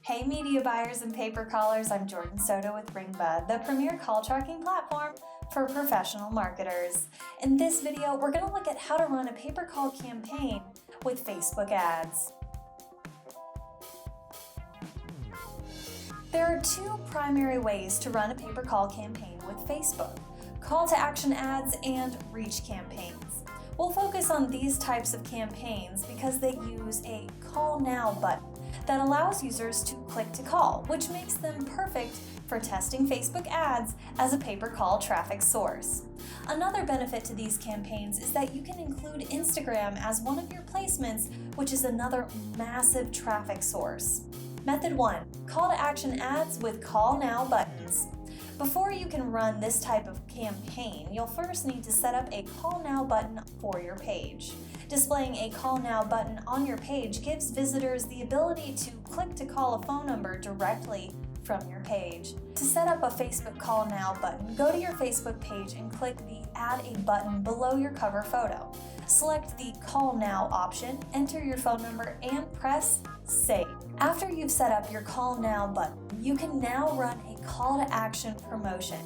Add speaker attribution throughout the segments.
Speaker 1: Hey media buyers and paper callers, I'm Jordan Soto with Ringba, the premier call tracking platform for professional marketers. In this video, we're going to look at how to run a pay-per call campaign with Facebook ads. There are two primary ways to run a pay-per call campaign with Facebook: call to action ads and reach campaigns. We'll focus on these types of campaigns because they use a call now button that allows users to click to call, which makes them perfect for testing Facebook ads as a pay-per-call traffic source. Another benefit to these campaigns is that you can include Instagram as one of your placements, which is another massive traffic source. Method 1. Call to action ads with call now buttons. Before you can run this type of campaign, you'll first need to set up a call now button for your page. Displaying a call now button on your page gives visitors the ability to click to call a phone number directly from your page. To set up a Facebook call now button, go to your Facebook page and click the Add a Button below your cover photo. Select the Call Now option, enter your phone number, and press Save. After you've set up your Call Now button, you can now run a call to action promotion.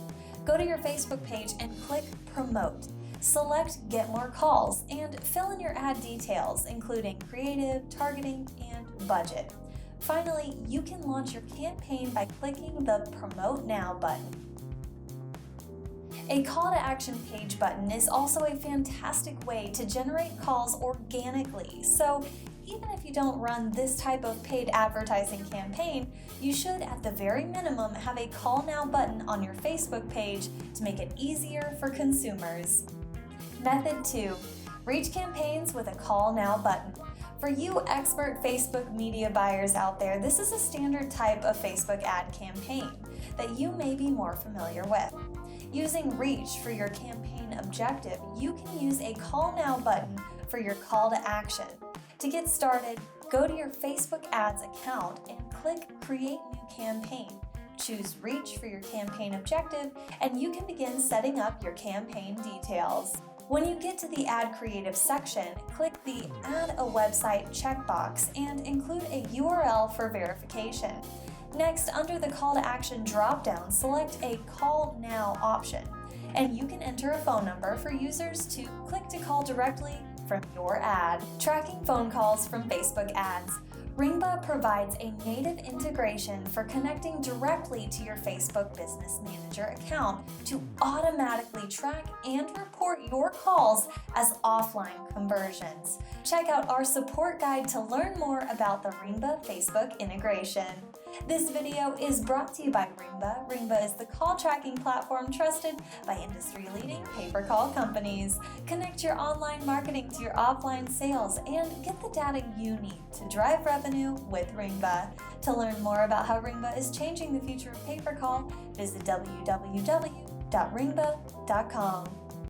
Speaker 1: Go to your Facebook page and click Promote. Select Get More Calls and fill in your ad details, including creative, targeting, and budget. Finally, you can launch your campaign by clicking the Promote Now button. A call to action page button is also a fantastic way to generate calls organically, so even if you don't run this type of paid advertising campaign, you should at the very minimum have a call now button on your Facebook page to make it easier for consumers. Method 2. Reach campaigns with a call now button. For you expert Facebook media buyers out there, this is a standard type of Facebook ad campaign that you may be more familiar with. Using Reach for your campaign objective, you can use a call now button for your call to action. To get started, go to your Facebook ads account and click Create New Campaign. Choose Reach for your campaign objective, and you can begin setting up your campaign details. When you get to the Ad Creative section, click the Add a Website checkbox and include a URL for verification. Next, under the Call to Action dropdown, select a Call Now option, and you can enter a phone number for users to click to call directly from your ad. Tracking phone calls from Facebook ads. Ringba provides a native integration for connecting directly to your Facebook Business Manager account to automatically track and report your calls as offline conversions. Check out our support guide to learn more about the Ringba Facebook integration. This video is brought to you by Ringba. Ringba is the call tracking platform trusted by industry-leading pay-per-call companies. Connect your online marketing to your offline sales and get the data you need to drive revenue with Ringba. To learn more about how Ringba is changing the future of pay-per-call, visit www.ringba.com.